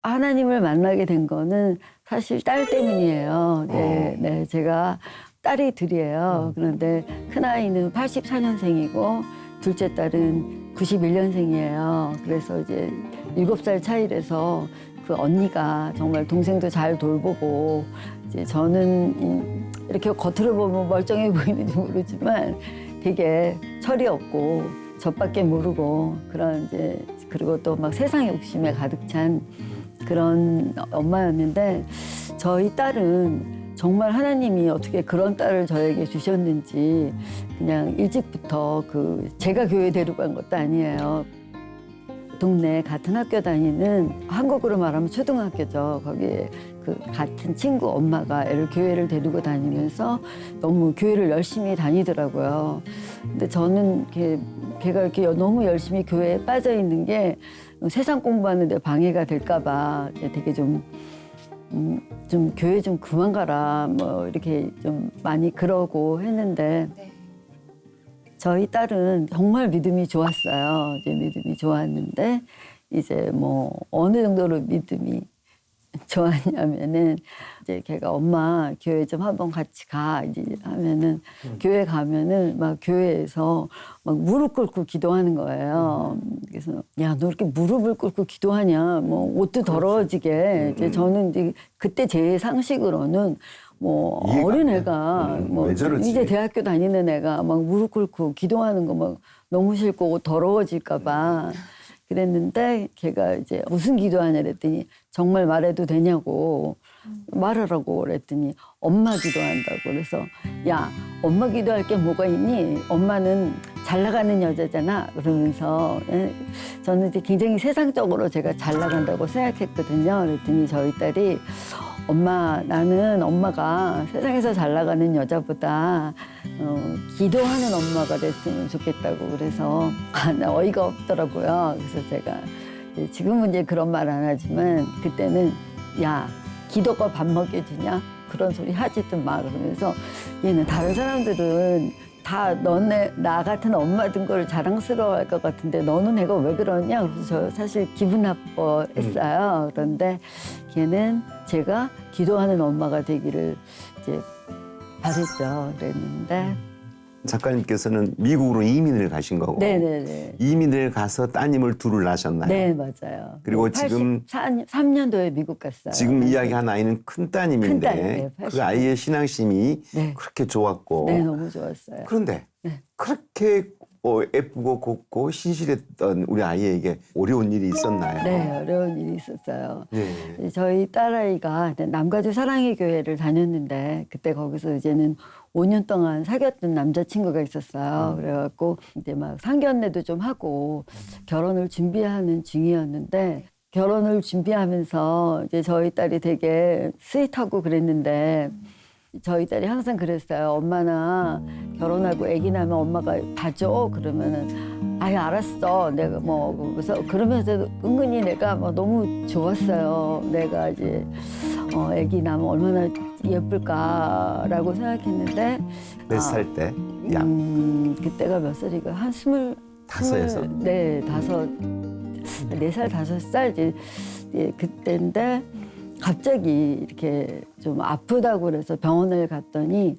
하나님을 만나게 된 거는 사실 딸 때문이에요. 네, 제가 딸이 둘이에요. 그런데 큰아이는 84년생이고 둘째 딸은 91년생이에요. 그래서 이제 7살 차이라서 그 언니가 정말 동생도 잘 돌보고 이제 저는 이렇게 겉으로 보면 멀쩡해 보이는지 모르지만 되게 철이 없고 저밖에 모르고 그런 이제 그리고 또 막 세상 욕심에 가득 찬 그런 엄마였는데 저희 딸은 정말 하나님이 어떻게 그런 딸을 저에게 주셨는지 그냥 일찍부터 제가 교회 데리고 간 것도 아니에요. 동네 같은 학교 다니는 한국으로 말하면 초등학교죠. 거기에 그 같은 친구 엄마가 애를 교회를 데리고 다니면서 너무 교회를 열심히 다니더라고요. 근데 저는 걔가 이렇게 너무 열심히 교회에 빠져 있는 게 세상 공부하는데 방해가 될까 봐 되게 좀 교회 좀 그만 가라 뭐 이렇게 좀 많이 그러고 했는데 저희 딸은 정말 믿음이 좋았어요. 이제 믿음이 좋았는데 이제 뭐 어느 정도로 믿음이 좋았냐면은 이제 걔가 엄마 교회 좀 한번 같이 가 이제 하면은 교회 가면은 막 교회에서 막 무릎 꿇고 기도하는 거예요. 그래서 야, 너 이렇게 무릎을 꿇고 기도하냐? 뭐 옷도 더러워지게. 이제 저는 이제 그때 제 상식으로는 뭐 어린 애가 뭐 이제 대학교 다니는 애가 막 무릎 꿇고 기도하는 거 막 너무 싫고 옷 더러워질까 봐 그랬는데 걔가 이제 무슨 기도하냐 그랬더니 정말 말해도 되냐고 말하라고 그랬더니 엄마 기도한다고 그래서 야 엄마 기도할 게 뭐가 있니? 엄마는 잘 나가는 여자잖아 그러면서 저는 이제 굉장히 세상적으로 제가 잘 나간다고 생각했거든요. 그랬더니 저희 딸이 엄마 나는 엄마가 세상에서 잘 나가는 여자보다 기도하는 엄마가 됐으면 좋겠다고 그래서 나 어이가 없더라고요. 그래서 제가 지금은 이제 그런 말 안 하지만 그때는 야 기도가 밥 먹여주냐 그런 소리 하지도 마 그러면서 얘는 다른 사람들은 다 너네 나 같은 엄마 든 걸 자랑스러워할 것 같은데 너는 애가 왜 그러냐 그래서 저 사실 기분 나빠했어요. 그런데 걔는 제가 기도하는 엄마가 되기를 이제 바랬죠. 그랬는데 작가님께서는 미국으로 이민을 가신 거고 네네네. 이민을 가서 따님을 둘을 낳으셨나요? 네 맞아요. 그리고 지금 83년도에 미국 갔어요. 지금 이야기한 아이는 큰 따님인데 큰 딸이에요, 그 아이의 신앙심이 네. 그렇게 좋았고 네 너무 좋았어요. 그런데 네. 그렇게 예쁘고 곱고 신실했던 우리 아이에게 어려운 일이 있었나요? 네 어려운 일이 있었어요. 네. 저희 딸아이가 남가주 사랑의 교회를 다녔는데 그때 거기서 이제는 5년 동안 사귀었던 남자친구가 있었어요. 그래갖고 이제 막 상견례도 좀 하고 결혼을 준비하는 중이었는데 결혼을 준비하면서 이제 저희 딸이 되게 스윗하고 그랬는데 저희 딸이 항상 그랬어요. 엄마나 결혼하고 아기 나면 엄마가 봐줘. 그러면은 아예 알았어. 내가 뭐 그래서 그러면서 은근히 내가 뭐 너무 좋았어요. 내가 이제 아기 나면 얼마나 예쁠까라고 생각했는데 몇 살 때? 약 그때가 몇 살이가 한 다섯에서? 네, 4살 5살 이제 그때인데 갑자기 이렇게 좀 아프다고 그래서 병원을 갔더니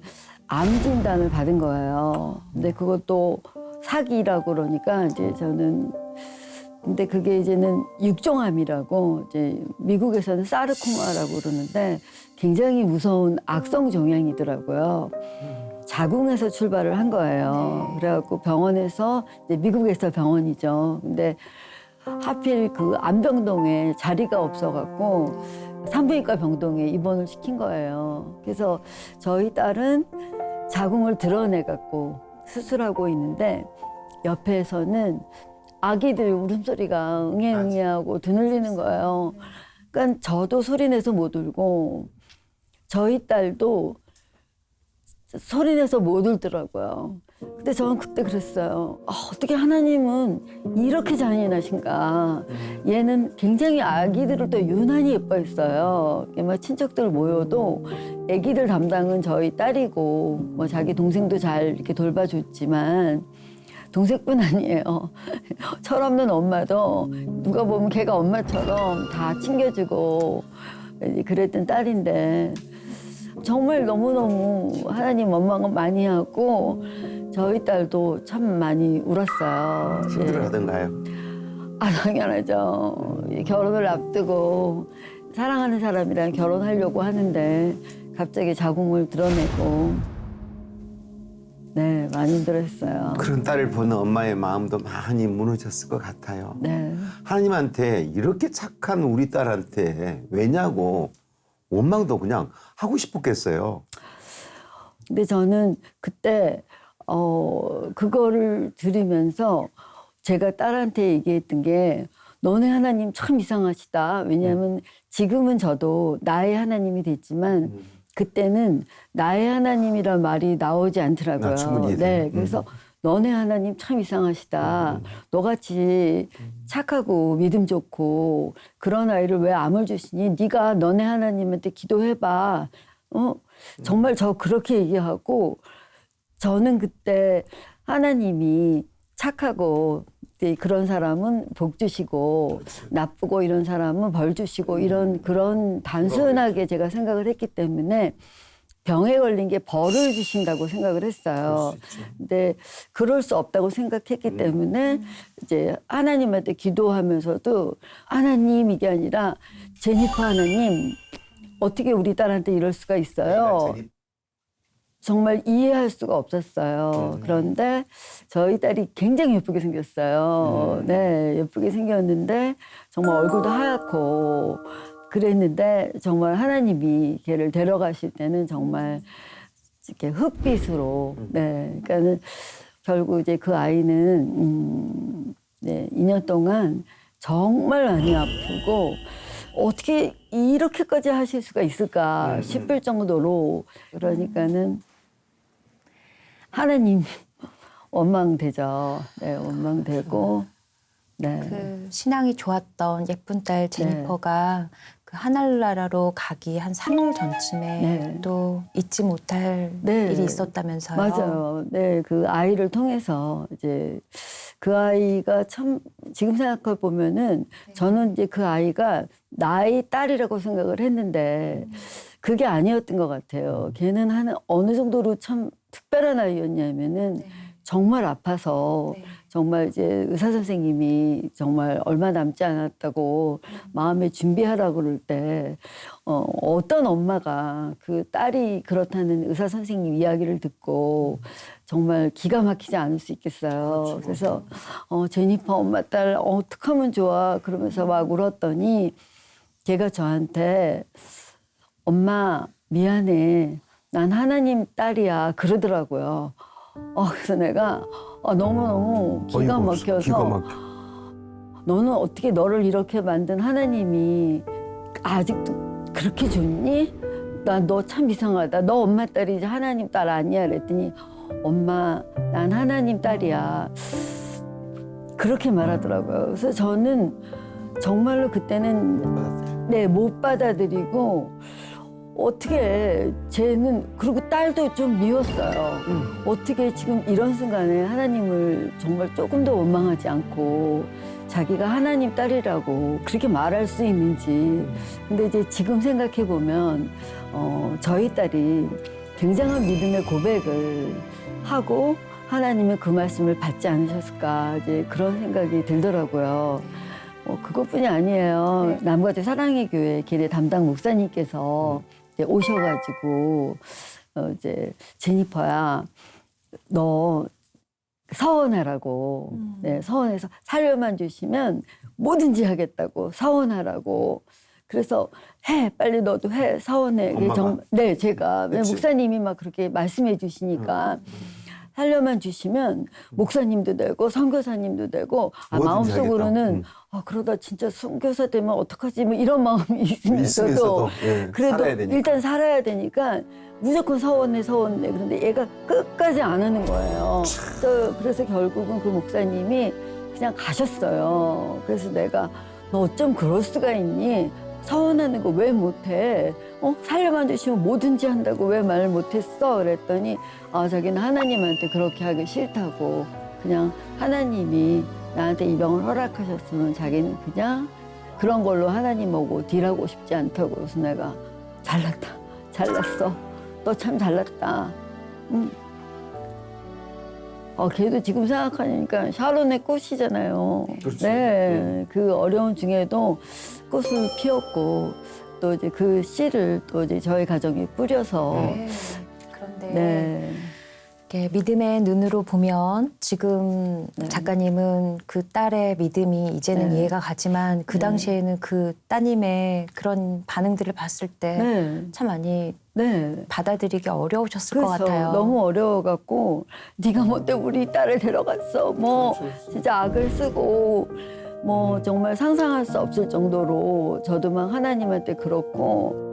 암 진단을 받은 거예요. 근데 그것도 사기라고 그러니까 이제 저는 근데 그게 이제는 육종암이라고 이제 미국에서는 사르코마라고 그러는데 굉장히 무서운 악성 종양이더라고요. 자궁에서 출발을 한 거예요. 그래갖고 병원에서 이제 미국에서 병원이죠. 근데 하필 그 안병동에 자리가 없어갖고 산부인과 병동에 입원을 시킨 거예요. 그래서 저희 딸은 자궁을 드러내갖고 수술하고 있는데 옆에서는 아기들 울음소리가 응애응애하고 드늘리는 거예요. 그러니까 저도 소리내서 못 울고 저희 딸도 소리내서 못 울더라고요. 근데 저는 그때 그랬어요. 어떻게 하나님은 이렇게 잔인하신가. 얘는 굉장히 아기들을 또 유난히 예뻐했어요. 막 친척들 모여도 아기들 담당은 저희 딸이고 뭐 자기 동생도 잘 이렇게 돌봐줬지만 동생뿐 아니에요. 철없는 엄마도 누가 보면 걔가 엄마처럼 다 챙겨주고 그랬던 딸인데 정말 너무너무 하나님 원망을 많이 하고 저희 딸도 참 많이 울었어요. 힘들어하던가요? 아, 당연하죠. 결혼을 앞두고 사랑하는 사람이랑 결혼하려고 하는데 갑자기 자궁을 드러내고 네, 많이 힘들었어요. 그런 딸을 보는 엄마의 마음도 많이 무너졌을 것 같아요. 네. 하나님한테 이렇게 착한 우리 딸한테 왜냐고 원망도 그냥 하고 싶었겠어요. 근데 저는 그때 그거를 들으면서 제가 딸한테 얘기했던 게 너네 하나님 참 이상하시다. 왜냐하면 지금은 저도 나의 하나님이 됐지만 그때는 나의 하나님이란 말이 나오지 않더라고요. 충분히 네, 그래서 너네 하나님 참 이상하시다. 너같이 착하고 믿음 좋고 그런 아이를 왜 암을 주시니? 네가 너네 하나님한테 기도해봐. 정말 저 그렇게 얘기하고 저는 그때 하나님이 착하고 그런 사람은 복 주시고 나쁘고 이런 사람은 벌 주시고 이런 그런 단순하게 제가 생각을 했기 때문에 병에 걸린 게 벌을 주신다고 생각을 했어요. 근데 그럴 수 없다고 생각했기 때문에 이제 하나님한테 기도하면서도 하나님 이게 아니라 제니퍼 하나님 어떻게 우리 딸한테 이럴 수가 있어요. 정말 이해할 수가 없었어요. 그런데 저희 딸이 굉장히 예쁘게 생겼어요. 네, 예쁘게 생겼는데 정말 얼굴도 하얗고 그랬는데 정말 하나님이 걔를 데려가실 때는 정말 이렇게 흑빛으로 네, 그러니까는 결국 이제 그 아이는 네, 2년 동안 정말 많이 아프고 어떻게 이렇게까지 하실 수가 있을까 싶을 정도로 그러니까는 하나님 원망되죠. 네, 원망되고 네. 그 신앙이 좋았던 예쁜 딸 제니퍼가 그 하늘나라로 가기 한 3일 전쯤에 네. 또 잊지 못할 네. 일이 있었다면서요. 맞아요. 네, 그 아이를 통해서 이제 그 아이가 참 지금 생각해 보면은 저는 이제 그 아이가 나의 딸이라고 생각을 했는데 그게 아니었던 것 같아요. 걔는 어느 정도로 참 특별한 아이였냐면은 정말 아파서 정말 이제 의사 선생님이 정말 얼마 남지 않았다고 마음에 준비하라고 그럴 때 어떤 엄마가 그 딸이 그렇다는 의사 선생님 이야기를 듣고 정말 기가 막히지 않을 수 있겠어요. 그래서 제니퍼 엄마 딸 어떡하면 좋아 그러면서 막 울었더니 걔가 저한테 엄마 미안해 난 하나님 딸이야 그러더라고요. 그래서 내가 너무너무 기가 막혀서 너는 어떻게 너를 이렇게 만든 하나님이 아직도 그렇게 좋니? 난 너 참 이상하다. 너 엄마 딸이지 하나님 딸 아니야 그랬더니 엄마 난 하나님 딸이야. 그렇게 말하더라고요. 그래서 저는 정말로 그때는 네, 못 받아들이고 어떻게 쟤는 그리고 딸도 좀 미웠어요. 어떻게 지금 이런 순간에 하나님을 정말 조금 더 원망하지 않고 자기가 하나님 딸이라고 그렇게 말할 수 있는지. 근데 이제 지금 생각해 보면 저희 딸이 굉장한 믿음의 고백을 하고 하나님의 그 말씀을 받지 않으셨을까 이제 그런 생각이 들더라고요. 그것뿐이 아니에요. 남가주 사랑의 교회 기대 담당 목사님께서 이제 오셔가지고 이제 제니퍼야 너 서원하라고 네, 서원해서 살려만 주시면 뭐든지 하겠다고 서원하라고 그래서 해 빨리 너도 해 서원해 네 제가 목사님이 막 그렇게 말씀해 주시니까 살려만 주시면 목사님도 되고 선교사님도 되고 마음속으로는 그러다 진짜 선교사 되면 어떡하지 뭐 이런 마음이 있으면서도 그래도 살아야 되니까. 일단 살아야 되니까 무조건 서원해 그런데 얘가 끝까지 안 하는 거예요. 그래서 결국은 그 목사님이 그냥 가셨어요. 그래서 내가 너 어쩜 그럴 수가 있니? 서원하는 거 왜 못해? 살려만 주시면 뭐든지 한다고 왜 말을 못했어? 그랬더니 자기는 하나님한테 그렇게 하기 싫다고 그냥 하나님이 나한테 이 병을 허락하셨으면 자기는 그냥 그런 걸로 하나님 오고 딜하고 싶지 않다고. 그래서 내가 잘났다, 잘났어, 너 참 잘났다. 걔도 지금 생각하니까 샤론의 꽃이잖아요. 그렇죠. 네, 그 어려운 중에도 꽃을 피웠고 또 이제 그 씨를 또 이제 저희 가정에 뿌려서 네. 그런데 네. 이렇게 믿음의 눈으로 보면 지금 네. 작가님은 그 딸의 믿음이 이제는 네. 이해가 가지만 그 네. 당시에는 그 따님의 그런 반응들을 봤을 때 참 네. 많이 네. 받아들이기 어려우셨을 것 그렇죠. 같아요. 너무 어려워갖고 네가 뭐 때문에 우리 딸을 데려갔어. 뭐 진짜 악을 쓰고 뭐 정말 상상할 수 없을 정도로 저도 막 하나님한테 그렇고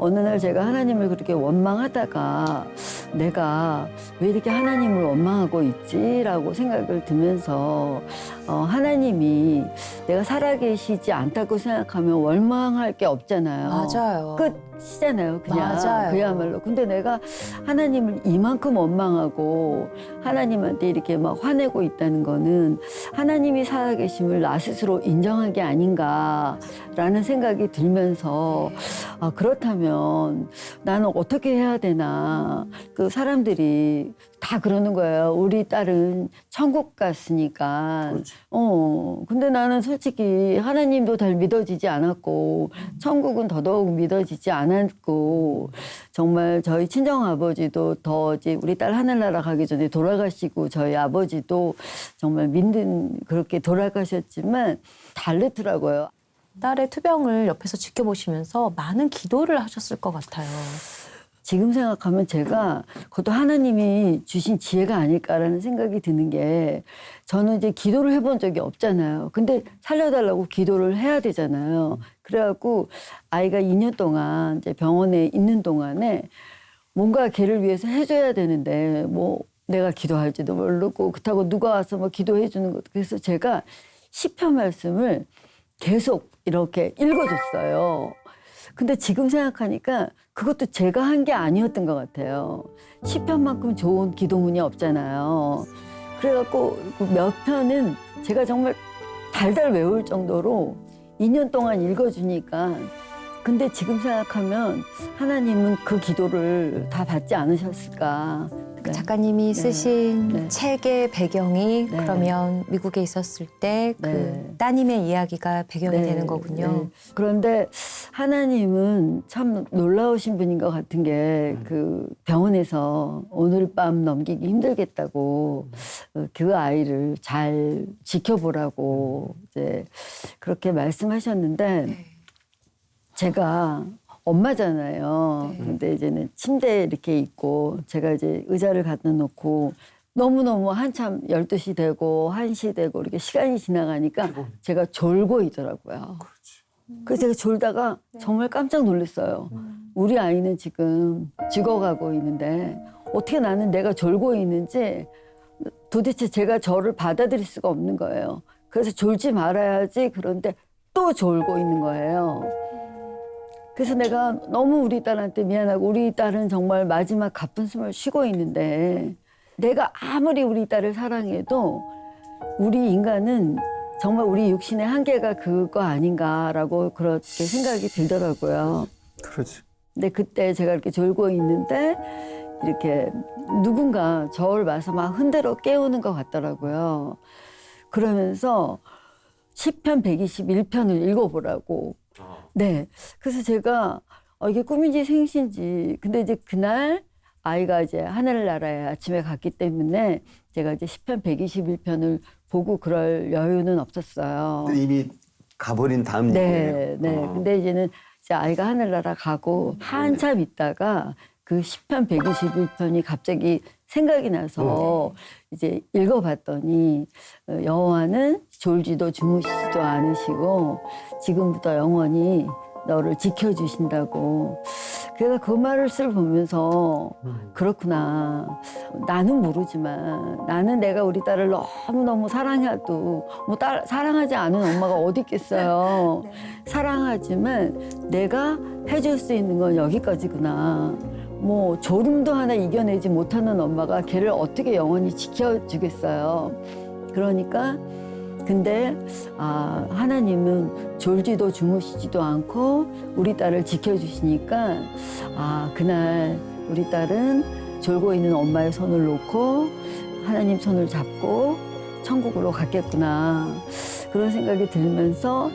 어느 날 제가 하나님을 그렇게 원망하다가 내가 왜 이렇게 하나님을 원망하고 있지라고 생각을 들면서 하나님이 내가 살아계시지 않다고 생각하면 원망할 게 없잖아요. 맞아요. 끝이잖아요. 그냥 맞아요. 그야말로. 근데 내가 하나님을 이만큼 원망하고 하나님한테 이렇게 막 화내고 있다는 거는 하나님이 살아계심을 나 스스로 인정한 게 아닌가라는 생각이 들면서 그렇다면 나는 어떻게 해야 되나. 그 사람들이 다 그러는 거예요. 우리 딸은 천국 갔으니까. 그렇지. 근데 나는 솔직히 하나님도 잘 믿어지지 않았고 천국은 더더욱 믿어지지 않았고 정말 저희 친정 아버지도 더 이제 우리 딸 하늘나라 가기 전에 돌아가시고 저희 아버지도 정말 믿는 그렇게 돌아가셨지만 다르더라고요. 딸의 투병을 옆에서 지켜보시면서 많은 기도를 하셨을 것 같아요. 지금 생각하면 제가 그것도 하나님이 주신 지혜가 아닐까라는 생각이 드는 게 저는 이제 기도를 해본 적이 없잖아요. 근데 살려달라고 기도를 해야 되잖아요. 그래갖고 아이가 2년 동안 이제 병원에 있는 동안에 뭔가 걔를 위해서 해줘야 되는데 뭐 내가 기도할지도 모르고 그렇다고 누가 와서 뭐 기도해 주는 것도 그래서 제가 시편 말씀을 계속 이렇게 읽어줬어요. 근데 지금 생각하니까 그것도 제가 한 게 아니었던 것 같아요. 시편만큼 좋은 기도문이 없잖아요. 그래갖고 몇 편은 제가 정말 달달 외울 정도로 2년 동안 읽어주니까 근데 지금 생각하면 하나님은 그 기도를 다 받지 않으셨을까. 그 작가님이 쓰신 네. 책의 배경이 네. 그러면 미국에 있었을 때 그 네. 따님의 이야기가 배경이 네, 되는 거군요. 네. 그런데 하나님은 참 놀라우신 분인 것 같은 게 그 병원에서 오늘 밤 넘기기 힘들겠다고 그 아이를 잘 지켜보라고 이제 그렇게 말씀하셨는데 네. 제가 엄마잖아요. 네. 근데 이제는 침대에 이렇게 있고 제가 이제 의자를 갖다 놓고 너무너무 한참 12시 되고 1시 되고 이렇게 시간이 지나가니까 제가 졸고 있더라고요. 그래서 제가 졸다가 정말 깜짝 놀랐어요. 우리 아이는 지금 죽어가고 있는데 어떻게 나는 내가 졸고 있는지 도대체 제가 저를 받아들일 수가 없는 거예요. 그래서 졸지 말아야지 그런데 또 졸고 있는 거예요. 그래서 내가 너무 우리 딸한테 미안하고 우리 딸은 정말 마지막 가쁜 숨을 쉬고 있는데 내가 아무리 우리 딸을 사랑해도 우리 인간은 정말 우리 육신의 한계가 그거 아닌가라고 그렇게 생각이 들더라고요. 그렇지. 근데 그때 제가 이렇게 졸고 있는데 이렇게 누군가 저를 봐서 막 흔들어 깨우는 것 같더라고요. 그러면서 시편 121편을 읽어보라고. 네. 그래서 제가 이게 꿈인지 생신지. 근데 이제 그날 아이가 이제 하늘나라에 아침에 갔기 때문에 제가 이제 시편 121편을 보고 그럴 여유는 없었어요. 근데 이미 가버린 다음 네, 얘기예요. 네. 근데 이제는 이제 아이가 하늘나라 가고 한참 있다가 그 시편 121편이 갑자기 생각이 나서 이제 읽어봤더니 여호와는 졸지도 주무시지도 않으시고 지금부터 영원히 너를 지켜주신다고. 그래서 그 말을 보면서 그렇구나. 나는 모르지만 나는 내가 우리 딸을 너무너무 사랑해도 뭐 사랑하지 않은 엄마가 어디 있겠어요. 사랑하지만 내가 해줄 수 있는 건 여기까지구나. 뭐 졸음도 하나 이겨내지 못하는 엄마가 걔를 어떻게 영원히 지켜주겠어요. 그러니까 근데 하나님은 졸지도 주무시지도 않고 우리 딸을 지켜주시니까 그날 우리 딸은 졸고 있는 엄마의 손을 놓고 하나님 손을 잡고 천국으로 갔겠구나 그런 생각이 들면서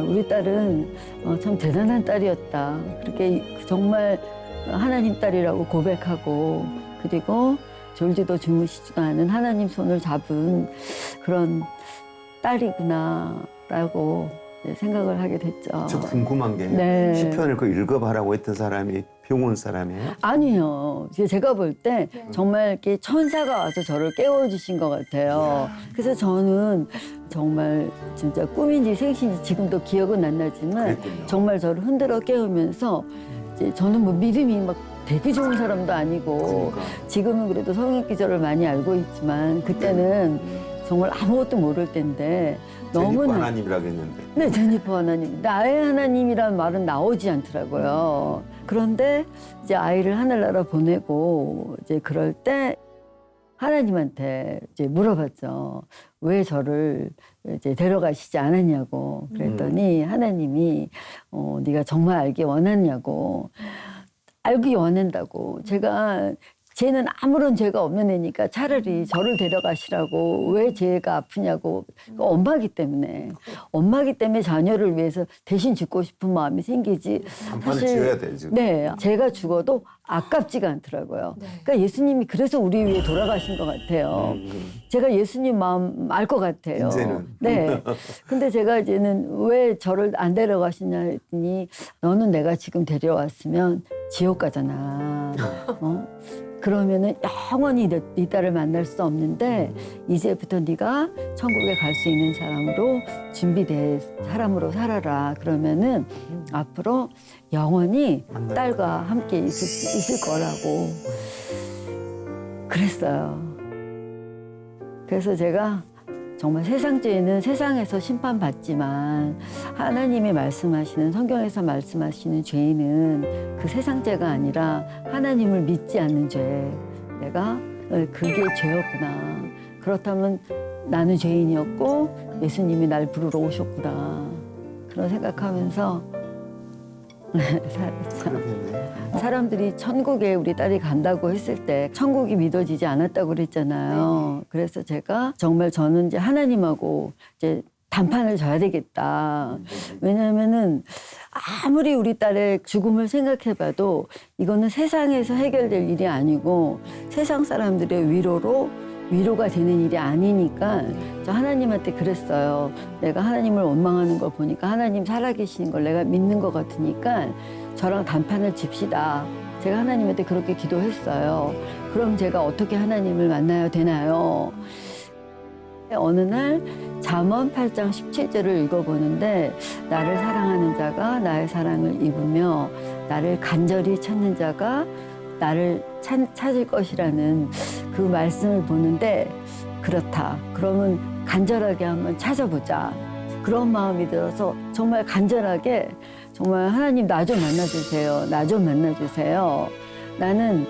우리 딸은 참 대단한 딸이었다. 그렇게 정말 하나님 딸이라고 고백하고 그리고 졸지도 주무시지도 않은 하나님 손을 잡은 그런 딸이구나라고 생각을 하게 됐죠. 저 궁금한 게 네. 시편을 그 읽어봐라고 했던 사람이 병원 사람이에요? 아니요. 제가 볼 때 정말 이렇게 천사가 와서 저를 깨워주신 것 같아요. 그래서 저는 정말 진짜 꿈인지 생신인지 지금도 기억은 안 나지만 그랬군요. 정말 저를 흔들어 깨우면서 이제 저는 뭐 믿음이 막 되게 좋은 사람도 아니고 그러니까. 지금은 그래도 성경 기절을 많이 알고 있지만 그때는 정말 아무것도 모를 때인데 제니퍼 너무나 하나님이라고 했는데. 네, 제니퍼 하나님. 나의 하나님이란 말은 나오지 않더라고요. 그런데 이제 아이를 하늘나라 보내고 이제 그럴 때 하나님한테 이제 물어봤죠. 왜 저를 이제 데려가시지 않았냐고. 그랬더니 하나님이 네가 정말 알기 원하냐고. 알기 원한다고. 제가 쟤는 아무런 죄가 없는 애니까 차라리 저를 데려가시라고 왜 쟤가 아프냐고. 엄마기 때문에 자녀를 위해서 대신 죽고 싶은 마음이 생기지. 단판을 지어야 돼 지금. 네, 제가 죽어도 아깝지가 않더라고요. 그러니까 예수님이 그래서 우리 위해 돌아가신 것 같아요. 제가 예수님 마음 알 것 같아요. 이제는. 네. 근데 제가 이제는 왜 저를 안 데려가시냐 했더니 너는 내가 지금 데려왔으면 지옥 가잖아. 그러면은 영원히 네 딸을 만날 수 없는데 이제부터 네가 천국에 갈 수 있는 사람으로 준비된 사람으로 살아라. 그러면은 앞으로 영원히 딸과 함께 있을 거라고 그랬어요. 그래서 제가 정말 세상 죄는 세상에서 심판받지만 하나님이 말씀하시는 성경에서 말씀하시는 죄는 그 세상 죄가 아니라 하나님을 믿지 않는 죄. 내가 그게 죄였구나. 그렇다면 나는 죄인이었고 예수님이 날 부르러 오셨구나. 그런 생각하면서 살았죠. 그러겠네. 사람들이 천국에 우리 딸이 간다고 했을 때 천국이 믿어지지 않았다고 그랬잖아요. 그래서 제가 정말 저는 이제 하나님하고 이제 단판을 져야 되겠다. 왜냐하면은 아무리 우리 딸의 죽음을 생각해봐도 이거는 세상에서 해결될 일이 아니고 세상 사람들의 위로가 되는 일이 아니니까 저 하나님한테 그랬어요. 내가 하나님을 원망하는 걸 보니까 하나님 살아계시는 걸 내가 믿는 것 같으니까 저랑 단판을 칩시다. 제가 하나님한테 그렇게 기도했어요. 그럼 제가 어떻게 하나님을 만나야 되나요? 어느 날 잠언 8장 17절을 읽어보는데 나를 사랑하는 자가 나의 사랑을 입으며 나를 간절히 찾는 자가 나를 찾을 것이라는 그 말씀을 보는데 그렇다. 그러면 간절하게 한번 찾아보자. 그런 마음이 들어서 정말 간절하게 정말 하나님 나 좀 만나주세요. 나 좀 만나주세요. 나는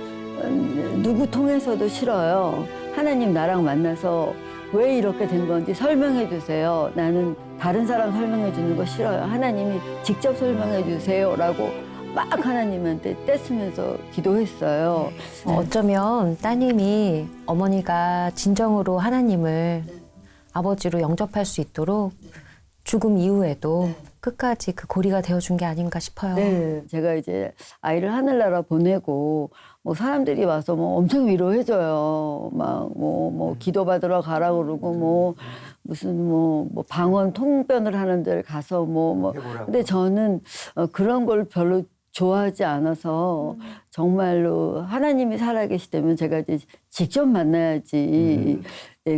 누구 통해서도 싫어요. 하나님 나랑 만나서 왜 이렇게 된 건지 설명해 주세요. 나는 다른 사람 설명해 주는 거 싫어요. 하나님이 직접 설명해 주세요라고 막 하나님한테 떼쓰면서 기도했어요. 어쩌면 따님이 어머니가 진정으로 하나님을 아버지로 영접할 수 있도록 죽음 이후에도 끝까지 그 고리가 되어준 게 아닌가 싶어요. 네, 제가 이제 아이를 하늘나라 보내고 뭐 사람들이 와서 뭐 엄청 위로해줘요. 막 뭐 기도받으러 가라 그러고 뭐 무슨 뭐 방언 통변을 하는 데를 가서 뭐 근데 저는 그런 걸 별로 좋아하지 않아서 정말로 하나님이 살아계시다면 제가 이제 직접 만나야지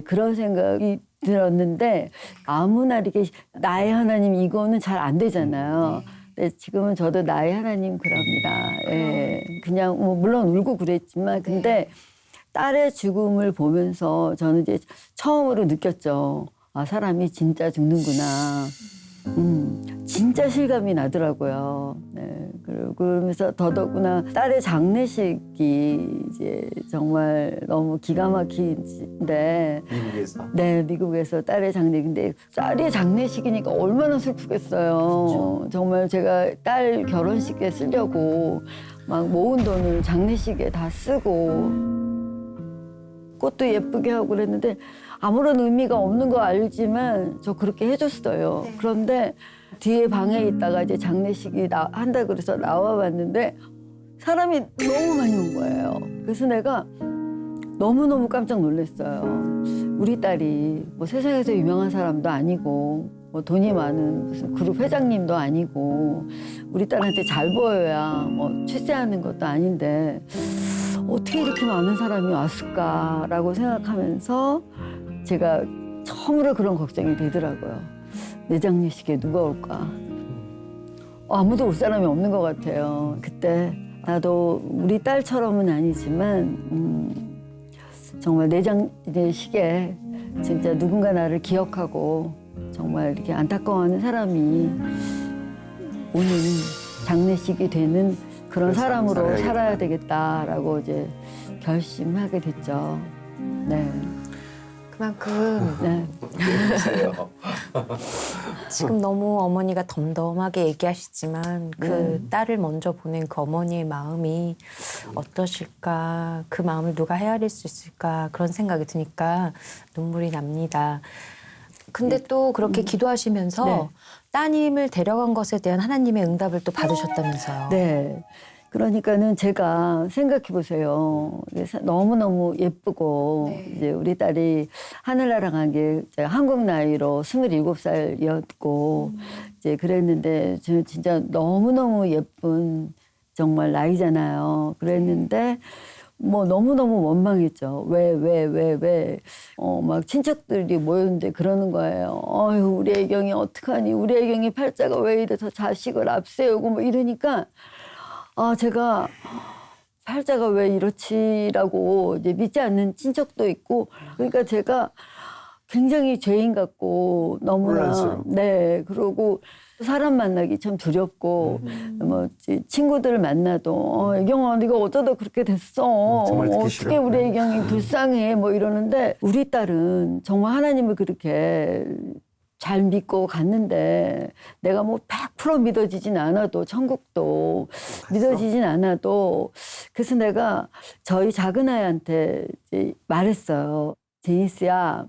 그런 생각이 들었는데 아무나 이렇게 나의 하나님 이거는 잘 안 되잖아요. 근데 지금은 저도 나의 하나님 그럽니다. 예. 그냥 뭐 물론 울고 그랬지만 근데 딸의 죽음을 보면서 저는 이제 처음으로 느꼈죠. 아 사람이 진짜 죽는구나. 진짜 실감이 나더라고요. 네. 그러면서 더더구나 딸의 장례식이 이제 정말 너무 기가 막힌데 미국에서. 네, 미국에서 딸의 장례식인데 딸의 장례식이니까 얼마나 슬프겠어요. 정말 제가 딸 결혼식에 쓰려고 막 모은 돈을 장례식에 다 쓰고 꽃도 예쁘게 하고 그랬는데 아무런 의미가 없는 거 알지만 저 그렇게 해줬어요. 그런데 뒤에 방에 있다가 이제 장례식이 한다 그래서 나와 봤는데 사람이 너무 많이 온 거예요. 그래서 내가 너무너무 깜짝 놀랐어요. 우리 딸이 뭐 세상에서 유명한 사람도 아니고 뭐 돈이 많은 무슨 그룹 회장님도 아니고 우리 딸한테 잘 보여야 뭐 출세하는 것도 아닌데 어떻게 이렇게 많은 사람이 왔을까라고 생각하면서 제가 처음으로 그런 걱정이 되더라고요. 내 장례식에 누가 올까? 아무도 올 사람이 없는 것 같아요. 그때 나도 우리 딸처럼은 아니지만 정말 내 장례식에 진짜 누군가 나를 기억하고 정말 이렇게 안타까워하는 사람이 오는 장례식이 되는 그런 사람으로 살아야 되겠다라고 이제 결심하게 됐죠. 네. 그만큼 네. 지금 너무 어머니가 덤덤하게 얘기하시지만 그 딸을 먼저 보낸 그 어머니의 마음이 어떠실까, 그 마음을 누가 헤아릴 수 있을까 그런 생각이 드니까 눈물이 납니다. 근데 또 그렇게 기도하시면서 네. 따님을 데려간 것에 대한 하나님의 응답을 또 받으셨다면서요. 네. 그러니까는 제가 생각해 보세요. 너무너무 예쁘고 네. 이제 우리 딸이 하늘나라 간 게 한국 나이로 27살이었고 이제 그랬는데 저 진짜 너무너무 예쁜 정말 나이잖아요. 그랬는데 뭐 너무너무 원망했죠. 왜. 막 친척들이 모였는데 그러는 거예요. 어휴, 우리 애경이 어떡하니. 우리 애경이 팔자가 왜 이래서 자식을 앞세우고 뭐 이러니까 제가 팔자가 왜 이렇지라고 이제 믿지 않는 친척도 있고 그러니까 제가 굉장히 죄인 같고 너무나 혼란스러워. 네 그러고 사람 만나기 참 두렵고 뭐 친구들 만나도 애경아 네가 어쩌다 그렇게 됐어 정말 듣기 어떻게 싫어. 우리 애경이 불쌍해 뭐 이러는데 우리 딸은 정말 하나님을 그렇게 잘 믿고 갔는데 내가 뭐 100% 믿어지진 않아도 천국도 믿어지진 않아도 그래서 내가 저희 작은 아이한테 이제 말했어요. 제니스야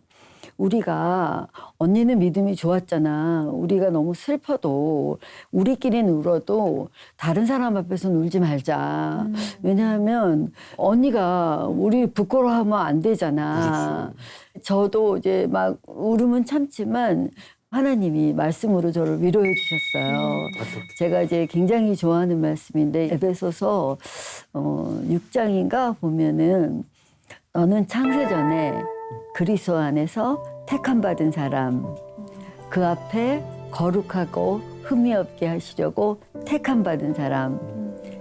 우리가 언니는 믿음이 좋았잖아. 우리가 너무 슬퍼도 우리끼리는 울어도 다른 사람 앞에서는 울지 말자. 왜냐하면 언니가 우리 부끄러워하면 안 되잖아. 저도 이제 막 울음은 참지만 하나님이 말씀으로 저를 위로해 주셨어요. 제가 이제 굉장히 좋아하는 말씀인데 에베소서 6장인가 보면은 너는 창세전에 그리스도 안에서 택함 받은 사람 그 앞에 거룩하고 흠이 없게 하시려고 택함 받은 사람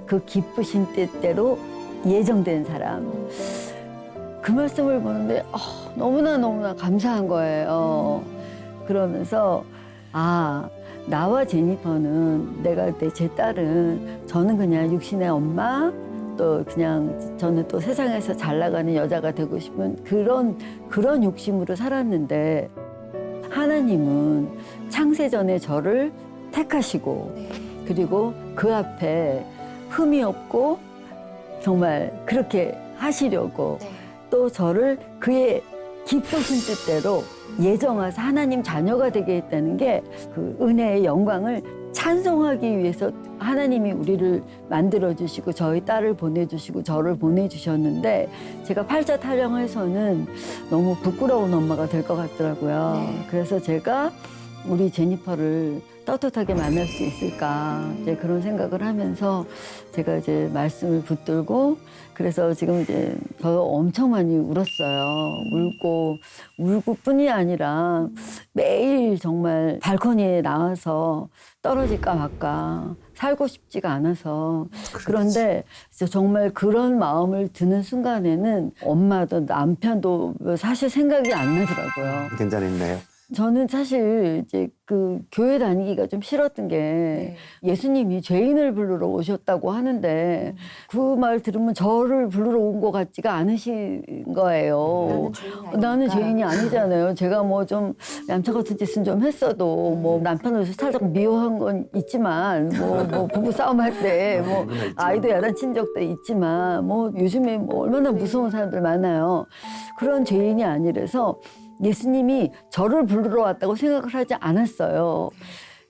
그 기쁘신 뜻대로 예정된 사람 그 말씀을 보는데 너무나 감사한 거예요. 그러면서 나와 제니퍼는 제 딸은 저는 그냥 육신의 엄마 또 그냥 저는 또 세상에서 잘 나가는 여자가 되고 싶은 그런 욕심으로 살았는데 하나님은 창세전에 저를 택하시고 그리고 그 앞에 흠이 없고 정말 그렇게 하시려고 또 저를 그의 기쁘신 뜻대로 예정하사 하나님 자녀가 되게 했다는 게 그 은혜의 영광을 찬송하기 위해서 하나님이 우리를 만들어주시고 저희 딸을 보내주시고 저를 보내주셨는데 제가 팔자 타령해서는 너무 부끄러운 엄마가 될 것 같더라고요. 네. 그래서 제가 우리 제니퍼를 떳떳하게 만날 수 있을까 이제 그런 생각을 하면서 제가 이제 말씀을 붙들고 그래서 지금 이제 저 엄청 많이 울었어요. 울고뿐이 아니라 매일 정말 발코니에 나와서 떨어질까 말까 살고 싶지가 않아서 그런데 진짜 정말 그런 마음을 드는 순간에는 엄마도 남편도 사실 생각이 안 나더라고요. 괜찮았나요? 저는 사실 이제 그 교회 다니기가 좀 싫었던 게 예수님이 죄인을 부르러 오셨다고 하는데 그 말 들으면 저를 부르러 온 것 같지가 않으신 거예요. 나는 죄인이 아니잖아요. 제가 뭐 좀 얌체 같은 짓은 좀 했어도 뭐 남편을 살짝 미워한 건 있지만 뭐 부부 싸움할 때 뭐 아이도 야단친 적도 있지만 뭐 요즘에 뭐 얼마나 무서운 사람들 많아요. 그런 죄인이 아니라서 예수님이 저를 부르러 왔다고 생각을 하지 않았어요.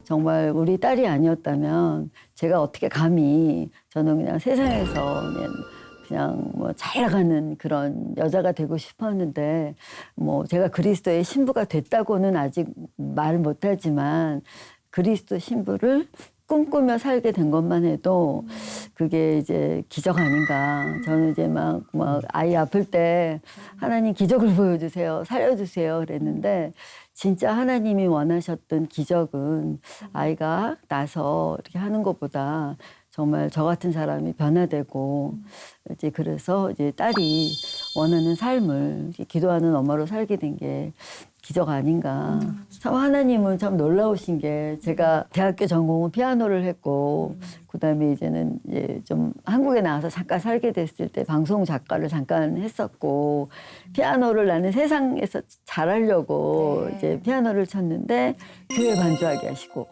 정말 우리 딸이 아니었다면 제가 어떻게 감히 저는 그냥 세상에서 그냥 뭐 잘 나가는 그런 여자가 되고 싶었는데 뭐 제가 그리스도의 신부가 됐다고는 아직 말 못하지만 그리스도 신부를 꿈꾸며 살게 된 것만 해도 그게 이제 기적 아닌가. 저는 이제 막 아이 아플 때 하나님 기적을 보여주세요. 살려주세요. 그랬는데 진짜 하나님이 원하셨던 기적은 아이가 나서 이렇게 하는 것보다 정말 저 같은 사람이 변화되고 이제 그래서 이제 딸이 원하는 삶을 기도하는 엄마로 살게 된 게 기적 아닌가. 참 하나님은 참 놀라우신 게 제가 대학교 전공은 피아노를 했고 그다음에 이제는 이제 좀 한국에 나와서 잠깐 살게 됐을 때 방송 작가를 잠깐 했었고 피아노를 나는 세상에서 잘하려고 이제 피아노를 쳤는데 교회 반주하게 하시고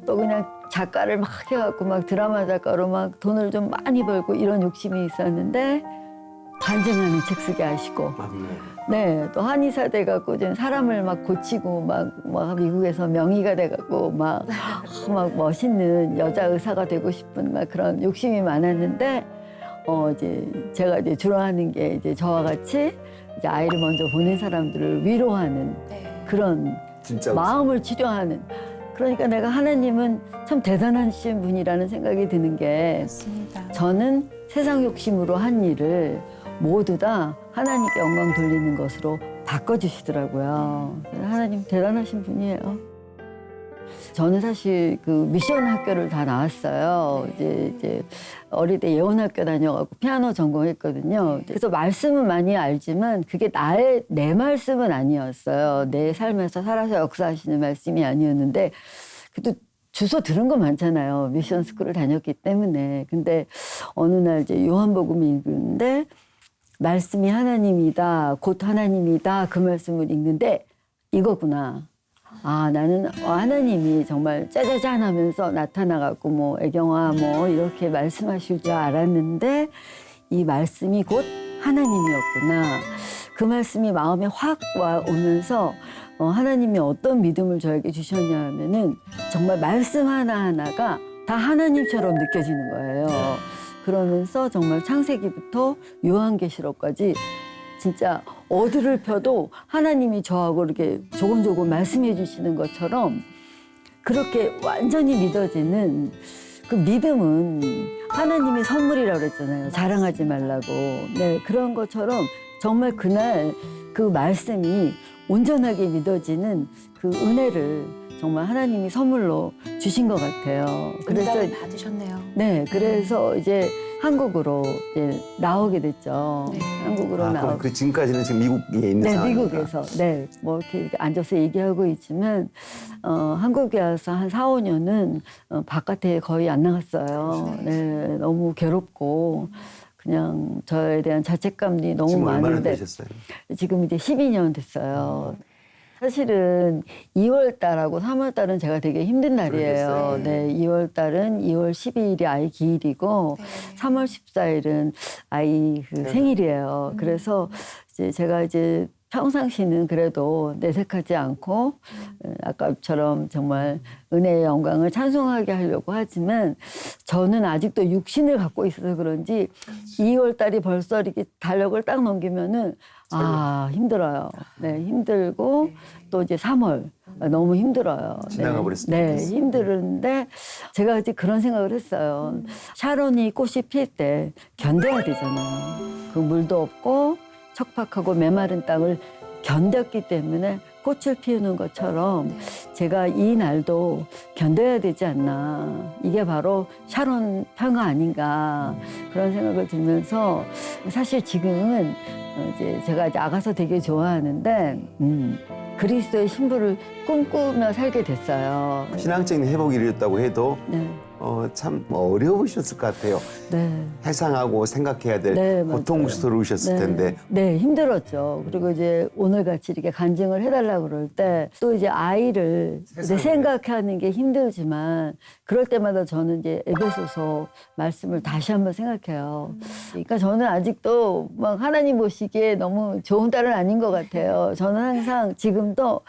또 그냥 작가를 막 해갖고 막 드라마 작가로 막 돈을 좀 많이 벌고 이런 욕심이 있었는데 간증하는 책 쓰게 하시고 네, 또 한의사 돼갖고 지금 사람을 막 고치고 막 미국에서 명의가 돼갖고 막 멋있는 여자 의사가 되고 싶은 막 그런 욕심이 많았는데 이제 제가 이제 주로 하는 게 이제 저와 같이 이제 아이를 먼저 보낸 사람들을 위로하는 그런 진짜 마음을 치료하는. 그러니까 내가 하나님은 참 대단하신 분이라는 생각이 드는 게 맞습니다. 저는 세상 욕심으로 한 일을 모두 다 하나님께 영광 돌리는 것으로 바꿔주시더라고요. 하나님 대단하신 분이에요. 저는 사실 그 미션 학교를 다 나왔어요. 이제 어릴 때 예원학교 다녀가지고 피아노 전공했거든요. 그래서 말씀은 많이 알지만 그게 내 말씀은 아니었어요. 내 삶에서 살아서 역사하시는 말씀이 아니었는데 그래도 주워 들은 거 많잖아요. 미션 스쿨을 다녔기 때문에. 근데 어느 날 이제 요한복음을 읽는데 말씀이 하나님이다, 곧 하나님이다 그 말씀을 읽는데 이거구나. 아, 나는 하나님이 정말 짜자잔 하면서 나타나갖고 뭐 애경아 뭐 이렇게 말씀하실 줄 알았는데 이 말씀이 곧 하나님이었구나. 그 말씀이 마음에 확 오면서 하나님이 어떤 믿음을 저에게 주셨냐 하면은 정말 말씀 하나하나가 다 하나님처럼 느껴지는 거예요. 그러면서 정말 창세기부터 요한계시록까지 진짜 어디를 펴도 하나님이 저하고 이렇게 조곤조곤 말씀해 주시는 것처럼 그렇게 완전히 믿어지는 그 믿음은 하나님의 선물이라고 그랬잖아요. 자랑하지 말라고. 네, 그런 것처럼 정말 그날 그 말씀이 온전하게 믿어지는 그 은혜를 정말 하나님이 선물로 주신 것 같아요. 그래서 받으셨네요. 네, 그래서 이제 한국으로 이제 나오게 됐죠. 네. 한국으로 나오고. 그 지금까지는 지금 미국에 있는 네, 상황입니까? 미국에서. 네, 뭐 이렇게 앉아서 얘기하고 있지만 한국에 와서 한 4, 5년은 바깥에 거의 안 나갔어요. 네, 너무 괴롭고 그냥 저에 대한 자책감이 너무 지금 얼마나 많은데 되셨어요? 지금 이제 12년 됐어요. 사실은 2월 달하고 3월 달은 제가 되게 힘든 날이에요. 그러겠어요. 네, 2월 달은 2월 12일이 아이 기일이고 3월 14일은 아이 그 생일이에요. 그래서 이제 제가 이제 평상시는 그래도 내색하지 않고 아까처럼 정말 은혜의 영광을 찬송하게 하려고 하지만 저는 아직도 육신을 갖고 있어서 그런지 2월 달이 벌써 이렇게 달력을 딱 넘기면은 힘들어요. 네, 힘들고 또 이제 3월 너무 힘들어요. 지나가 버렸습니다. 네, 힘들은데 제가 이제 그런 생각을 했어요. 샤론이 꽃이 필 때 견뎌야 되잖아요. 그 물도 없고 척박하고 메마른 땅을 견뎠기 때문에 꽃을 피우는 것처럼 제가 이 날도 견뎌야 되지 않나. 이게 바로 샤론 평화 아닌가. 그런 생각을 들면서 사실 지금은 이제 제가 이제 아가서 되게 좋아하는데 그리스도의 신부를 꿈꾸며 살게 됐어요. 신앙적인 회복이 이루었다고 해도 네, 참 어려우셨을 것 같아요. 네. 해상하고 생각해야 될 네, 맞아요. 고통스러우셨을 텐데. 네, 힘들었죠. 그리고 이제 오늘같이 이렇게 간증을 해달라고 그럴 때 또 이제 아이를 이제 생각하는 게 힘들지만 그럴 때마다 저는 이제 에베소서 말씀을 다시 한번 생각해요. 그러니까 저는 아직도 막 하나님 보시기에 너무 좋은 딸은 아닌 것 같아요. 저는 항상 지금도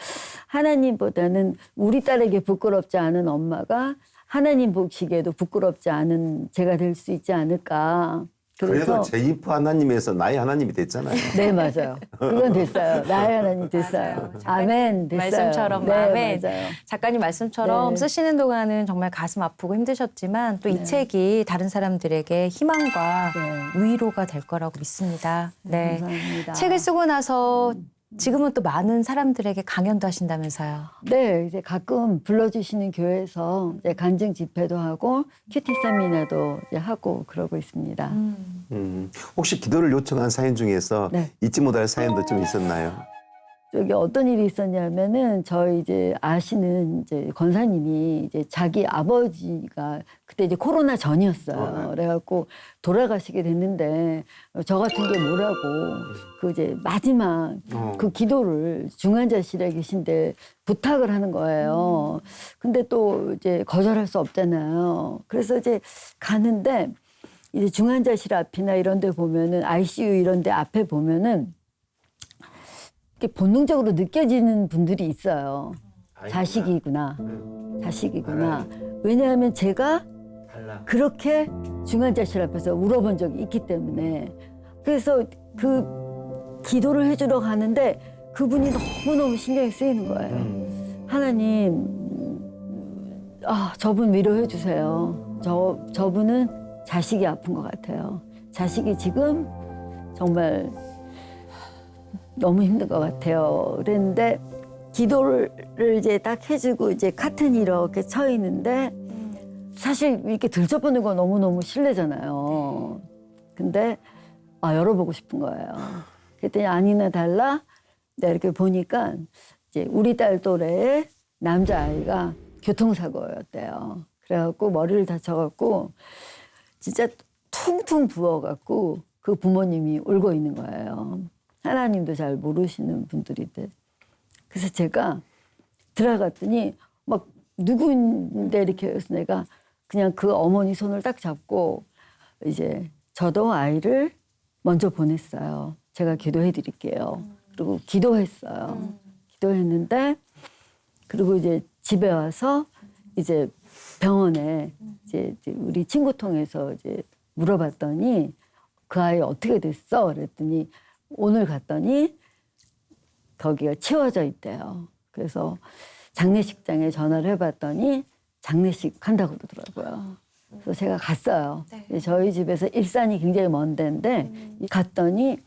하나님보다는 우리 딸에게 부끄럽지 않은 엄마가 하나님 보시기에도 부끄럽지 않은 제가 될 수 있지 않을까. 그래도 제이프 하나님에서 나의 하나님이 됐잖아요. 네, 맞아요. 그건 됐어요. 나의 하나님 됐어요. 맞아요. 아멘, 됐어요. 말씀처럼 네, 아멘. 맞아요. 작가님 말씀처럼 네. 쓰시는 동안은 정말 가슴 아프고 힘드셨지만 또 이 책이 다른 사람들에게 희망과 네. 위로가 될 거라고 믿습니다. 네. 감사합니다. 책을 쓰고 나서 지금은 또 많은 사람들에게 강연도 하신다면서요. 네, 이제 가끔 불러주시는 교회에서 이제 간증 집회도 하고 큐티 세미나도 이제 하고 그러고 있습니다. 혹시 기도를 요청한 사연 중에서 네. 잊지 못할 사연도 좀 있었나요? 저기 어떤 일이 있었냐면은 저희 이제 아시는 이제 권사님이 이제 자기 아버지가 그때 이제 코로나 전이었어요. 그래갖고 돌아가시게 됐는데 저 같은 게 뭐라고 그 이제 마지막 그 기도를 중환자실에 계신데 부탁을 하는 거예요. 근데 또 이제 거절할 수 없잖아요. 그래서 이제 가는데 이제 중환자실 앞이나 이런 데 보면은 ICU 이런 데 앞에 보면은 이렇게 본능적으로 느껴지는 분들이 있어요. 자식이구나. 자식이구나. 왜냐하면 제가 그렇게 중환자실 앞에서 울어본 적이 있기 때문에. 그래서 그 기도를 해주러 가는데 그분이 너무너무 신경이 쓰이는 거예요. 하나님, 저분 위로해 주세요. 저분은 자식이 아픈 것 같아요. 자식이 지금 정말 너무 힘든 것 같아요. 그랬는데 기도를 이제 딱 해주고 이제 카튼이 이렇게 쳐 있는데 사실 이렇게 들춰보는 건 너무너무 실례잖아요. 근데 열어보고 싶은 거예요. 그랬더니 아니나 달라 내가 이렇게 보니까 이제 우리 딸 또래의 남자아이가 교통사고였대요. 그래갖고 머리를 다쳐갖고 진짜 퉁퉁 부어갖고 그 부모님이 울고 있는 거예요. 하나님도 잘 모르시는 분들인데. 그래서 제가 들어갔더니 막 누구인데 이렇게 해서 내가 그냥 그 어머니 손을 딱 잡고 이제 저도 아이를 먼저 보냈어요. 제가 기도해 드릴게요. 그리고 기도했어요. 기도했는데 그리고 이제 집에 와서 이제 병원에 이제 우리 친구 통해서 이제 물어봤더니 그 아이 어떻게 됐어? 그랬더니 오늘 갔더니 거기가 치워져 있대요. 그래서 장례식장에 전화를 해봤더니 장례식 한다고 그러더라고요. 그래서 제가 갔어요. 네. 저희 집에서 일산이 굉장히 먼 데인데 갔더니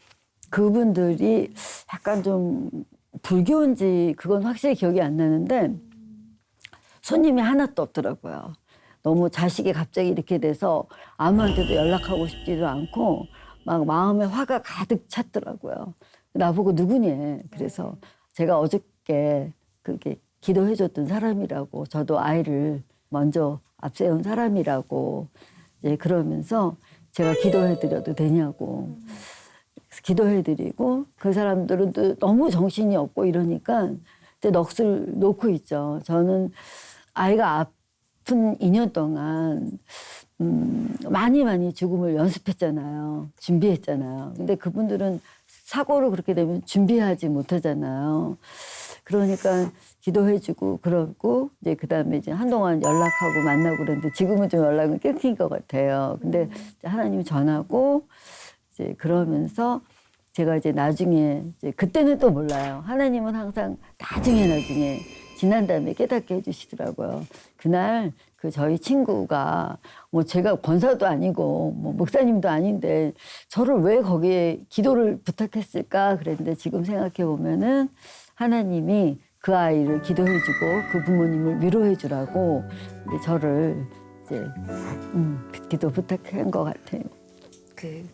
그분들이 약간 좀 불교인지 그건 확실히 기억이 안 나는데 손님이 하나도 없더라고요. 너무 자식이 갑자기 이렇게 돼서 아무한테도 연락하고 싶지도 않고 막 마음에 화가 가득 찼더라고요. 나보고 누구니? 그래서 제가 어저께 그렇게 기도해줬던 사람이라고 저도 아이를 먼저 앞세운 사람이라고 이제 그러면서 제가 기도해드려도 되냐고 그래서 기도해드리고 그 사람들은 또 너무 정신이 없고 이러니까 이제 넋을 놓고 있죠. 저는 아이가 아픈 2년 동안 많이 죽음을 연습했잖아요. 준비했잖아요. 근데 그분들은 사고를 그렇게 되면 준비하지 못하잖아요. 그러니까 기도해주고 그러고 이제 그다음에 이제 한동안 연락하고 만나고 그랬는데 지금은 좀 연락은 끊긴 것 같아요. 근데 이제 하나님 전하고 이제 그러면서 제가 이제 나중에 이제 그때는 또 몰라요. 하나님은 항상 나중에 지난 다음에 깨닫게 해주시더라고요. 그날 그 저희 친구가 뭐 제가 권사도 아니고 뭐 목사님도 아닌데 저를 왜 거기에 기도를 부탁했을까 그랬는데 지금 생각해 보면은 하나님이 그 아이를 기도해주고 그 부모님을 위로해주라고 이제 저를 이제 기도 부탁한 것 같아요. 그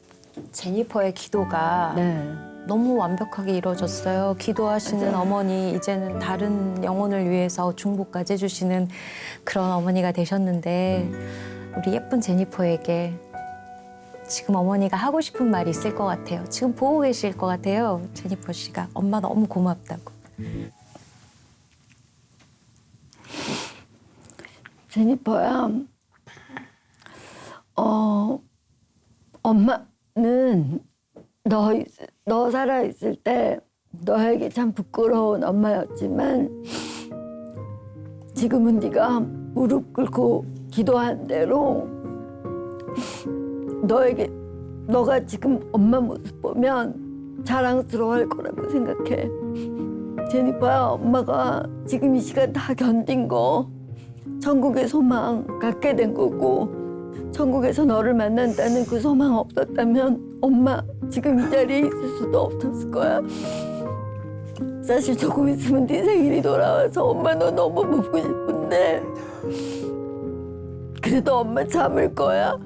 제니퍼의 기도가 네. 너무 완벽하게 이루어졌어요. 기도하시는 맞아요. 어머니, 이제는 다른 영혼을 위해서 중보까지 해주시는 그런 어머니가 되셨는데 우리 예쁜 제니퍼에게 지금 어머니가 하고 싶은 말이 있을 것 같아요. 지금 보고 계실 것 같아요. 제니퍼 씨가 엄마 너무 고맙다고. 제니퍼야, 엄마는 너 살아있을 때 너에게 참 부끄러운 엄마였지만 지금은 네가 무릎 꿇고 기도한 대로 너가 지금 엄마 모습 보면 자랑스러워할 거라고 생각해. 제니퍼야, 엄마가 지금 이 시간 다 견딘 거 천국의 소망 갖게 된 거고, 천국에서 너를 만난다는 그 소망 없었다면 엄마 지금 이 자리에 있을 수도 없었을 거야. 사실 조금 있으면 네 생일이 돌아와서 엄마 너 너무 보고 싶은데 그래도 엄마 참을 거야.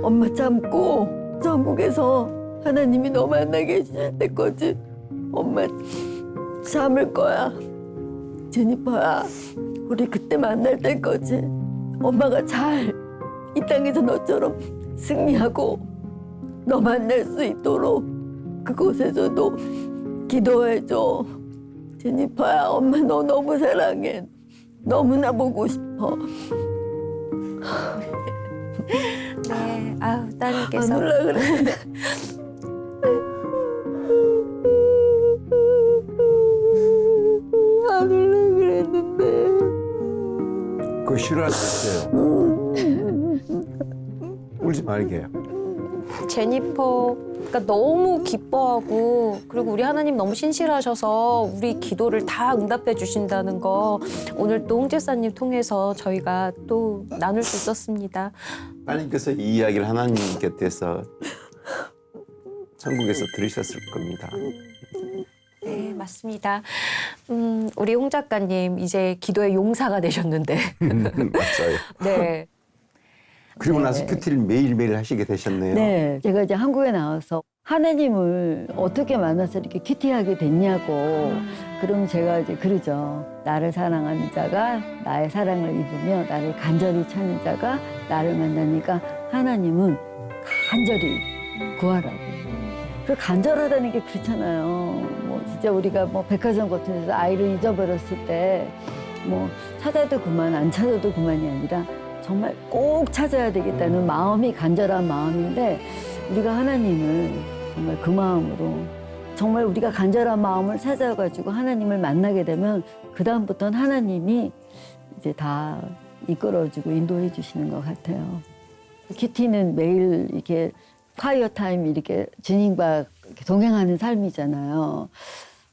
엄마 참고 천국에서 하나님이 너 만나게 해주실 때까지 엄마 참을 거야. 제니퍼야, 우리 그때 만날 때까지 엄마가 잘 이 땅에서 너처럼 승리하고 너 만날 수 있도록 그곳에서도 기도해줘. 제니퍼야, 엄마 너 너무 사랑해. 너무나 보고 싶어. 네, 아유 안 따님께서 올라 그랬는데. 안 올라 그랬는데. 그거 싫어하셨어요. 울지 말게. 제니퍼가 너무 기뻐하고 그리고 우리 하나님 너무 신실하셔서 우리 기도를 다 응답해 주신다는 거 오늘 또 홍제사님 통해서 저희가 또 나눌 수 있었습니다. 따님께서 이 이야기를 하나님 곁에서 천국에서 들으셨을 겁니다. 네, 맞습니다. 우리 홍 작가님 이제 기도의 용사가 되셨는데 맞아요. 네. 그리고 네. 나서 큐티를 매일매일 하시게 되셨네요. 네, 제가 이제 한국에 나와서 하나님을 어떻게 만나서 이렇게 큐티하게 됐냐고. 그럼 제가 이제 그러죠. 나를 사랑하는 자가 나의 사랑을 입으며 나를 간절히 찾는 자가 나를 만나니까 하나님은 간절히 구하라고. 그 간절하다는 게 그렇잖아요. 뭐 진짜 우리가 뭐 백화점 같은 데서 아이를 잊어버렸을 때 뭐 찾아도 그만 안 찾아도 그만이 아니라 정말 꼭 찾아야 되겠다는 마음이 간절한 마음인데 우리가 하나님을 정말 그 마음으로 정말 우리가 간절한 마음을 찾아가지고 하나님을 만나게 되면 그다음부터는 하나님이 이제 다 이끌어주고 인도해 주시는 것 같아요. 큐티는 매일 이렇게 콰이어 타임 이렇게 주님과 이렇게 동행하는 삶이잖아요.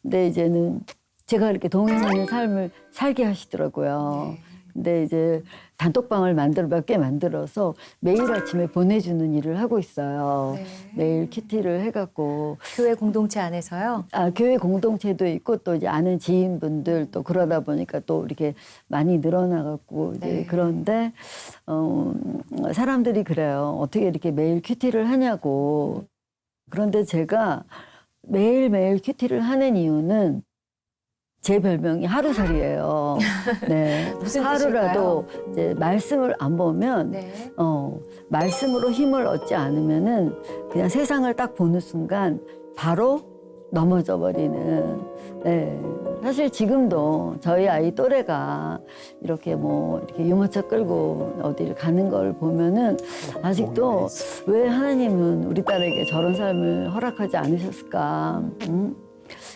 근데 이제는 제가 이렇게 동행하는 삶을 살게 하시더라고요. 근데 이제 단톡방을 몇 개 만들어서 매일 아침에 보내주는 일을 하고 있어요. 네. 매일 큐티를 해갖고 교회 공동체 안에서요. 교회 공동체도 있고 또 이제 아는 지인분들 또 그러다 보니까 또 이렇게 많이 늘어나갖고 이제 네. 그런데 사람들이 그래요. 어떻게 이렇게 매일 큐티를 하냐고. 그런데 제가 매일매일 큐티를 하는 이유는 제 별명이 하루살이에요. 네. 무슨 하루라도 이제 말씀을 안 보면 네. 말씀으로 힘을 얻지 않으면은 그냥 세상을 딱 보는 순간 바로 넘어져 버리는. 네. 사실 지금도 저희 아이 또래가 이렇게 뭐 이렇게 유모차 끌고 어디를 가는 걸 보면은 아직도 왜 하나님은 우리 딸에게 저런 삶을 허락하지 않으셨을까?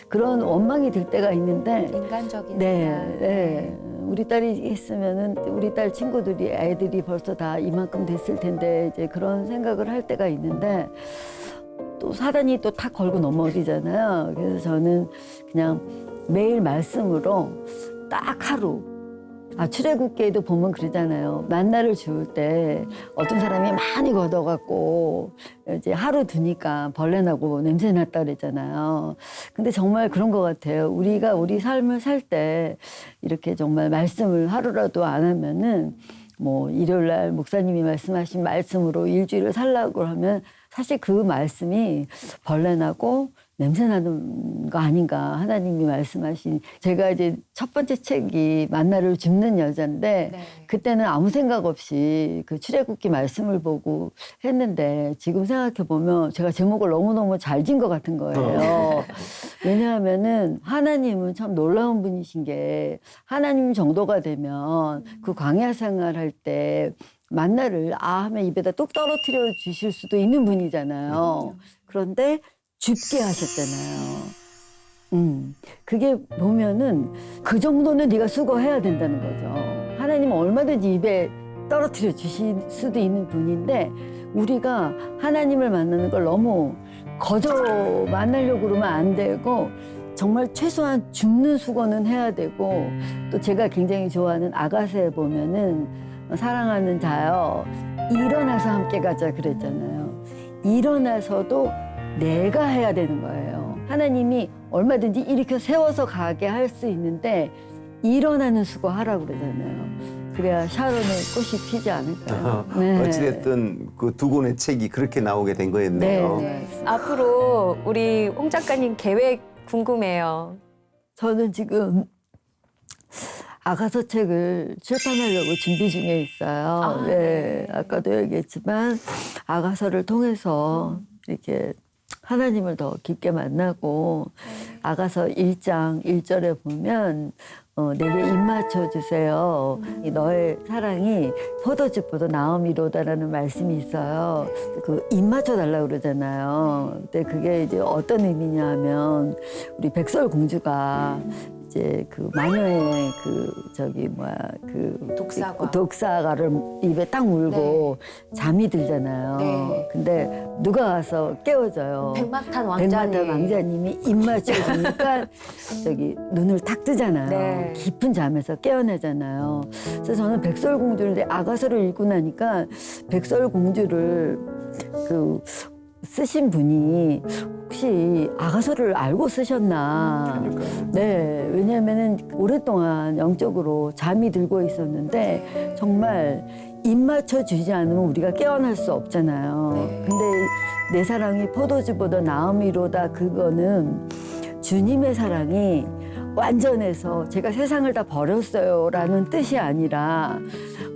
그런 원망이 들 때가 있는데 인간적인 네, 생각. 네. 우리 딸이 있으면은 우리 딸 친구들이 애들이 벌써 다 이만큼 됐을 텐데 이제 그런 생각을 할 때가 있는데 또 사단이 또 탁 걸고 넘어지잖아요. 그래서 저는 그냥 매일 말씀으로 딱 하루. 출애굽기에도 보면 그러잖아요. 만나를 주울 때 어떤 사람이 많이 걷어갖고 이제 하루 두니까 벌레 나고 냄새 났다 그랬잖아요. 근데 정말 그런 것 같아요. 우리가 우리 삶을 살 때 이렇게 정말 말씀을 하루라도 안 하면은 뭐 일요일 날 목사님이 말씀하신 말씀으로 일주일을 살라고 하면 사실 그 말씀이 벌레 나고 냄새 나는 거 아닌가 하나님이 말씀하신 제가 이제 첫 번째 책이 만나를 줍는 여자인데 네. 그때는 아무 생각 없이 그 출애굽기 말씀을 보고 했는데 지금 생각해 보면 제가 제목을 너무너무 잘 진 것 같은 거예요. 왜냐하면은 하나님은 참 놀라운 분이신 게 하나님 정도가 되면 그 광야 생활할 때 만나를 하면 입에다 뚝 떨어뜨려 주실 수도 있는 분이잖아요. 그런데 줍게 하셨잖아요. 그게 보면은 그 정도는 네가 수고해야 된다는 거죠. 하나님은 얼마든지 입에 떨어뜨려 주실 수도 있는 분인데 우리가 하나님을 만나는 걸 너무 거저 만나려고 그러면 안 되고 정말 최소한 줍는 수고는 해야 되고 또 제가 굉장히 좋아하는 아가서에 보면은 사랑하는 자여 일어나서 함께 가자 그랬잖아요. 일어나서도 내가 해야 되는 거예요. 하나님이 얼마든지 일으켜 세워서 가게 할 수 있는데 일어나는 수고 하라고 그러잖아요. 그래야 샤론의 꽃이 피지 않을까요? 네. 어찌됐든 그 두 권의 책이 그렇게 나오게 된 거였네요. 네. 앞으로 우리 홍 작가님 계획 궁금해요. 저는 지금 아가서 책을 출판하려고 준비 중에 있어요. 네. 아까도 얘기했지만 아가서를 통해서 이렇게 하나님을 더 깊게 만나고 아가서 1장 1절에 보면 내게 입 맞춰 주세요. 너의 사랑이 포도즙보다 나음이로다라는 말씀이 있어요. 그 입 맞춰 달라고 그러잖아요. 근데 그게 이제 어떤 의미냐면 우리 백설공주가 이제 그 마녀의 독사과를 입에 딱 물고 잠이 들잖아요. 네. 근데 누가 와서 깨워줘요. 백마탄 백마탄 왕자님이 입 맞춰주니까 눈을 탁 뜨잖아요. 네. 깊은 잠에서 깨어나잖아요. 그래서 저는 백설공주를 아가서를 읽고 나니까 백설공주를 쓰신 분이 혹시 아가서를 알고 쓰셨나. 네, 왜냐하면은 오랫동안 영적으로 잠이 들고 있었는데 정말 입 맞춰 주지 않으면 우리가 깨어날 수 없잖아요. 근데 내 사랑이 포도주보다 나음이로다 그거는 주님의 사랑이 완전해서 제가 세상을 다 버렸어요라는 뜻이 아니라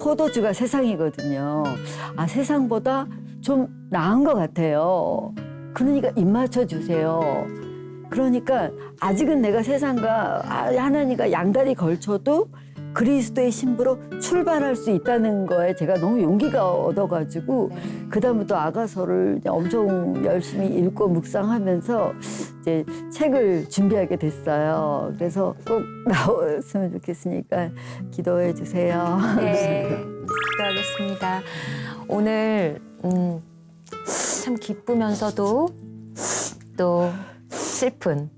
포도주가 세상이거든요. 세상보다 좀 나은 것 같아요. 그러니까 입 맞춰 주세요. 그러니까 아직은 내가 세상과 하나님과 양다리 걸쳐도 그리스도의 신부로 출발할 수 있다는 거에 제가 너무 용기가 얻어가지고 그다음부터 아가서를 엄청 열심히 읽고 묵상하면서 이제 책을 준비하게 됐어요. 그래서 꼭 나왔으면 좋겠으니까 기도해 주세요. 네, 기도하겠습니다. 오늘 참 기쁘면서도 또 슬픈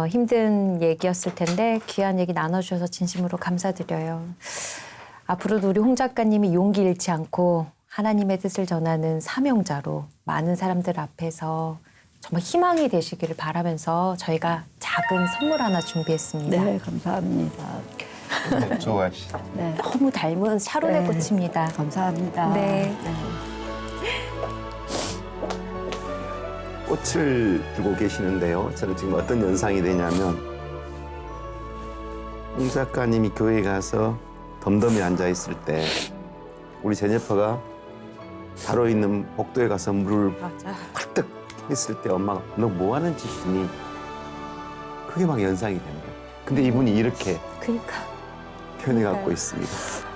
힘든 얘기였을 텐데 귀한 얘기 나눠주셔서 진심으로 감사드려요. 앞으로도 우리 홍 작가님이 용기 잃지 않고 하나님의 뜻을 전하는 사명자로 많은 사람들 앞에서 정말 희망이 되시기를 바라면서 저희가 작은 선물 하나 준비했습니다. 네, 감사합니다. 좋아하시. 네, 너무 닮은 샤론의 네. 꽃입니다. 감사합니다. 네. 꽃을 들고 계시는데요. 저는 지금 어떤 연상이 되냐면 홍 작가님이 교회에 가서 덤덤히 앉아 있을 때 우리 제니퍼가 바로 있는 복도에 가서 물을 맞아. 탁탁 했을 때 엄마가 너 뭐 하는 짓이니? 그게 막 연상이 되는 거예요. 근데 이분이 이렇게 그러니까. 표현해 갖고 있습니다.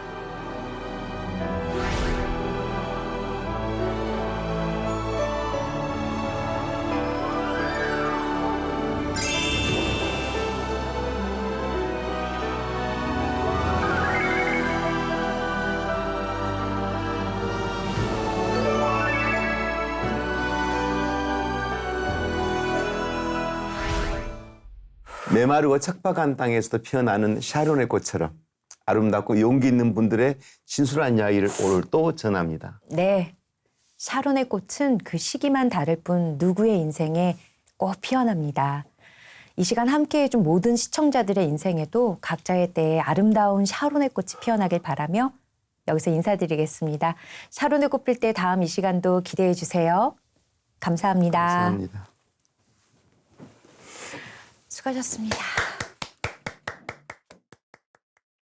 메마르고 척박한 땅에서도 피어나는 샤론의 꽃처럼 아름답고 용기 있는 분들의 진솔한 이야기를 오늘 또 전합니다. 네. 샤론의 꽃은 그 시기만 다를 뿐 누구의 인생에 꼭 피어납니다. 이 시간 함께해 준 모든 시청자들의 인생에도 각자의 때에 아름다운 샤론의 꽃이 피어나길 바라며 여기서 인사드리겠습니다. 샤론의 꽃필 때 다음 이 시간도 기대해 주세요. 감사합니다. 감사합니다. 수고하셨습니다.